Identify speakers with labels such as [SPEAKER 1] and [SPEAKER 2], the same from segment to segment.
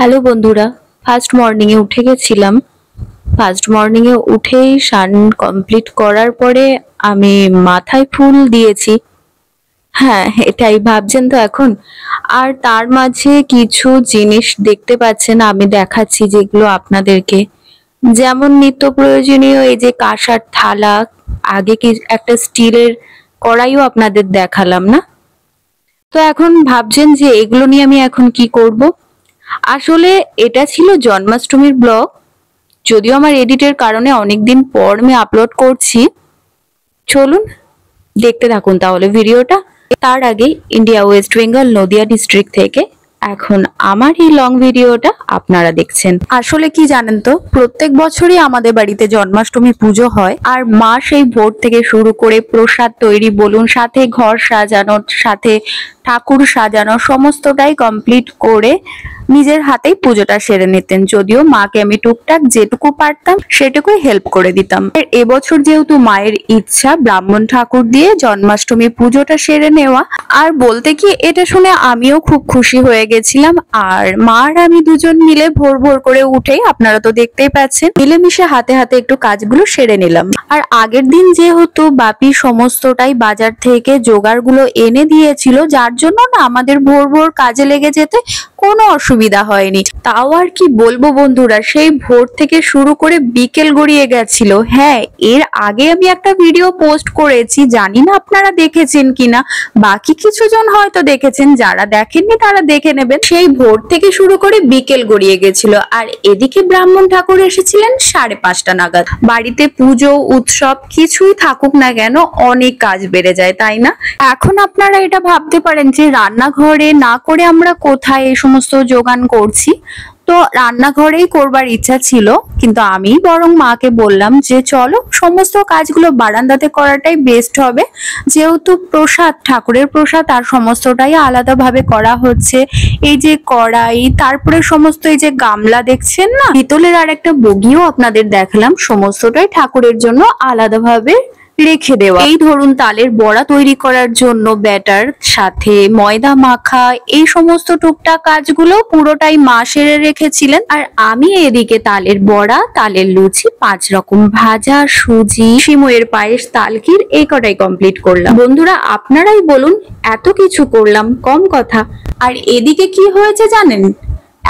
[SPEAKER 1] Hello বন্ধুরা, first morning এ উঠে গেছিলাম। ফার্স্ট মর্নিং এ উঠেই স্নান কমপ্লিট করার পরে আমি মাথায় ফুল দিয়েছি। হ্যাঁ, এটাই ভাবছেন তো এখন। আর তার মাঝে কিছু জিনিস দেখতে পাচ্ছেন, আমি দেখাচ্ছি যেগুলো আপনাদেরকে। যেমন নিত্য প্রয়োজনীয় এই যে কাঁসার থালা, আগে কি একটা স্টিলের কড়াইও আপনাদের দেখালাম না? তো এখন ভাবছেন যে এগুলো নিয়ে আমি এখন কি করব। আসলে এটা ছিল জন্মাষ্টমীর ব্লগ। যদিও আমার এডিটের কারণে অনেকদিন পর আমি আপলোড করছি। চলুন দেখতে থাকুন তাহলে ভিডিওটা। তার আগে India West Bengal Nadia district থেকে এখন আমার এই লং ভিডিওটা আপনারা দেখছেন। আসলে কি জানেন তো, প্রত্যেক বছরই আমাদের বাড়িতে জন্মাষ্টমী পুজো হয়। আর মা সেই ভোর থেকে শুরু করে প্রসাদ তৈরি বলুন, সাথে ঘর সাজানোর, সাথে ঠাকুর সাজানো, সমস্তটাই কমপ্লিট করে নিজের হাতেই পুজোটা সেরে নিতেন। যদিও মাকে আমি টুকটাক যেটুকু পারতাম সেটুকুই হেল্প করে দিতাম। এবছর যেহেতু মায়ের ইচ্ছা ব্রাহ্মণ ঠাকুর দিয়ে জন্মাষ্টমী পুজোটা সেরে নেওয়া, আর বলতে কি এটা শুনে আমিও খুব খুশি হয়ে গেছিলাম। আর মা আর আমি দুজন মিলে ভোর ভোর করে উঠেই, আপনারা তো দেখতেই পাচ্ছেন, মিলেমিশে হাতে হাতে একটু কাজগুলো সেরে নিলাম। আর আগের দিন যেহেতু বাপি সমস্তটাই বাজার থেকে জোগাড়গুলো এনে দিয়েছিল, যার জন্য না আমাদের ভোর ভোর কাজে লেগে যেতে কোনো অসুবিধা হয়নি। তাও আর কি বলবো বন্ধুরা, সেই ভোর থেকে শুরু করে বিকেল গড়িয়ে গেছিল। হ্যাঁ, এর আগে আমি একটা ভিডিও পোস্ট করেছি, জানি না আপনারা দেখেছেন কিনা, বাকি কিছু জন হয়তো দেখেছেন, যারা দেখেননি তারা দেখে নেবেন। সেই ভোর থেকে শুরু করে বিকেল গড়িয়ে গেছিল। আর এদিকে ব্রাহ্মণ ঠাকুর এসেছিলেন 5:30 নাগাদ। বাড়িতে পুজো উৎসব কিছুই থাকুক না কেন, অনেক কাজ বেড়ে যায়, তাই না? এখন আপনারা এটা ভাবতে পারেন যে রান্নাঘরে না করে আমরা কোথায় এই সমস্ত যোগান করছি। তো রান্নাঘরেই করবার ইচ্ছা ছিল, কিন্তু আমি বরং মাকে বললাম যে চলো সমস্ত কাজগুলো বারান্দাতে করাটাই বেস্ট হবে। যেহেতু প্রসাদ, ঠাকুরের প্রসাদ, আর সমস্তটাই আলাদাভাবে করা হচ্ছে। এই যে কড়াই, তারপরে সমস্ত এই যে গামলা দেখছেন না, পিতলের আর একটা বগিও আপনাদের দেখালাম, সমস্তটাই ঠাকুরের জন্য আলাদাভাবে রেখে দেওয়া। এই ধরুন তালের বড়া তৈরি করার জন্য ব্যাটার, সাথে ময়দা মাখা, এই সমস্ত টুকটাক কাজগুলো পুরোটাই মা সেরে রেখেছিলেন। আর আমি এদিকে তালের বড়া, তালের লুচি, 5 রকম ভাজা, সুজি, সিমইয়ের পায়েস, তালকির, এই কটাই কমপ্লিট করলাম। বন্ধুরা আপনারাই বলুন, এত কিছু করলাম কম কথা? আর এদিকে কি হয়েছে জানেন?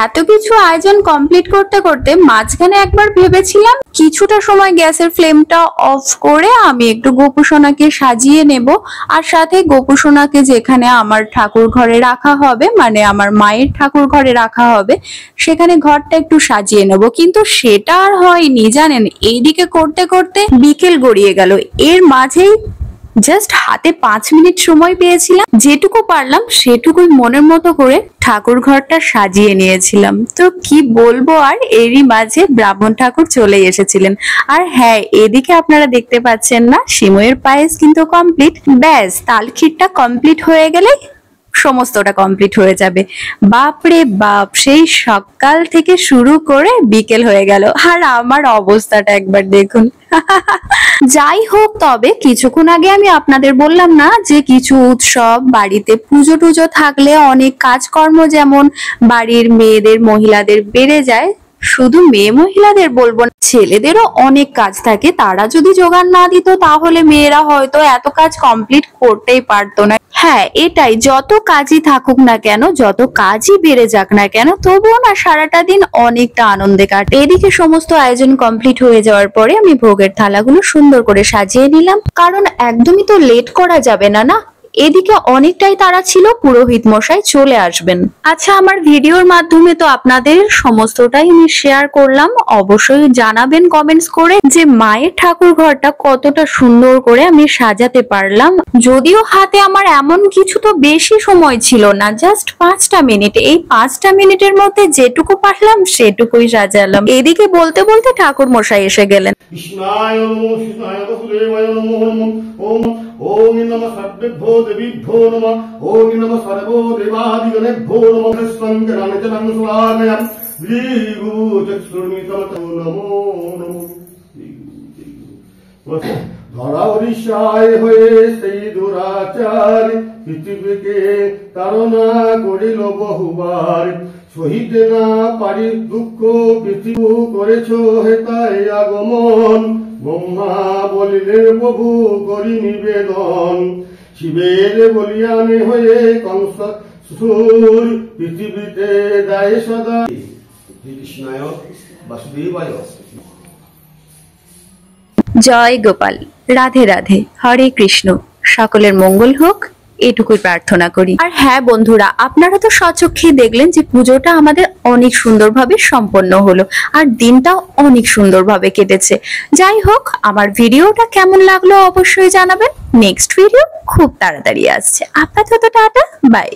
[SPEAKER 1] এত কিছু আয়োজন কমপ্লিট করতে করতে মাঝখানে একবার ভেবেছিলাম কিছুটা সময় গ্যাসের ফ্লেমটা অফ করে আমি একটু গোপুসোনাকে সাজিয়ে নেব। আর সাথে গোপুসোনাকে যেখানে আমার ঠাকুর ঘরে রাখা হবে, মানে আমার মায়ের ঠাকুর ঘরে রাখা হবে, সেখানে ঘরটা একটু সাজিয়ে নেব। কিন্তু সেটা আর হয়নি জানেন। এইদিকে করতে করতে বিকেল গড়িয়ে গেল। এর মাঝেই জাস্ট হাতে 5 মিনিট সময় পেয়েছিলাম, যেটুকু পারলাম সেটুকুই মনের মতো করে ঠাকুর ঘরটা সাজিয়ে নিয়েছিলাম। তো কি বলবো, আর এরই মাঝে ব্রাহ্মণ ঠাকুর চলে এসেছিলেন। আর হ্যাঁ, এদিকে আপনারা দেখতে পাচ্ছেন না, সিমইয়ের পায়েস কিন্তু কমপ্লিট। ব্যাস, তালখিরটা কমপ্লিট হয়ে গেলে সমস্তটা কমপ্লিট হয়ে যাবে। বাপরে বাপ, সেই সকাল থেকে শুরু করে বিকেল হয়ে গেল, আর আমার অবস্থাটা একবার দেখুন। যাই হোক, তবে কিছুক্ষণ আগে আমি আপনাদের বললাম না যে কিছু উৎসব, বাড়িতে পুজো টুজো থাকলে অনেক কাজকর্ম যেমন বাড়ির মেয়েদের, মহিলাদের বেড়ে যায়। শুধু মেয়ে মহিলাদের বলবো না, ছেলেদেরও অনেক কাজ থাকে। তারা যদি জোগাড় না দিত তাহলে মেয়েরা হয়তো এত কাজ কমপ্লিট করতেই পারতো না। হ্যাঁ, এটাই, যত কাজই থাকুক না কেন, যত কাজই বেড়ে যাক না কেন, তবুও না সারাটা দিন অনেকটা আনন্দে কাটে। এদিকে সমস্ত আয়োজন কমপ্লিট হয়ে যাওয়ার পরে আমি ভোগের থালাগুলো সুন্দর করে সাজিয়ে নিলাম, কারণ একদমই তো লেট করা যাবে না, না? এদিকে অনেকটাই তাড়া ছিল, পুরোহিত মশাই চলে আসবেন। আচ্ছা, আমার ভিডিওর মাধ্যমে তো আপনাদের সমস্তটাই আমি শেয়ার করলাম। অবশ্যই জানাবেন কমেন্টস করে যে মায়ের ঠাকুর ঘরটা কতটা সুন্দর করে আমি সাজাতে পারলাম। যদিও হাতে আমার এমন কিছু তো বেশি সময় ছিল না, জাস্ট 5টা মিনিট। এই 5টা মিনিটের মধ্যে যেটুকু পারলাম সেটুকুই সাজালাম। এদিকে বলতে বলতে ঠাকুর মশাই এসে গেলেন।
[SPEAKER 2] ओम नमः सर्वेभ्यो देवीभ्यो नमः ओम नमः सर्वो देवादिगणेभ्यो नमः शंकरानचनं स्वामयम् श्रीभूतक्षुर्मितमतो नमो नमो धरा उड़ीसाय हुए সেই দুরাচার পৃথিবীকে তাড়না করিল বহুবার, সহিতে না পারি দুঃখ পৃথিবী করেছ হেতায় আগমন, ব্রহ্মা বলিলেন প্রভু করি নিবেদন, শিবের বলিয়ানে হয়ে কংস সুর পৃথিবীতে দায় সদা। শ্রীকৃষ্ণায় বাসুদেবায়।
[SPEAKER 1] জয় গোপাল, রাধে রাধে, হরে কৃষ্ণ। সকলের মঙ্গল হোক এটুকুই প্রার্থনা করি। আর হ্যাঁ বন্ধুরা, আপনারা তো স্বচক্ষে দেখলেন যে পুজোটা আমাদের অনেক সুন্দরভাবে সম্পন্ন হলো আর দিনটাও অনেক সুন্দরভাবে কেটেছে। যাই হোক, আমার ভিডিওটা কেমন লাগলো অবশ্যই জানাবেন। নেক্সট ভিডিও খুব তাড়াতাড়ি আসছে। আপাতত টাটা, বাই।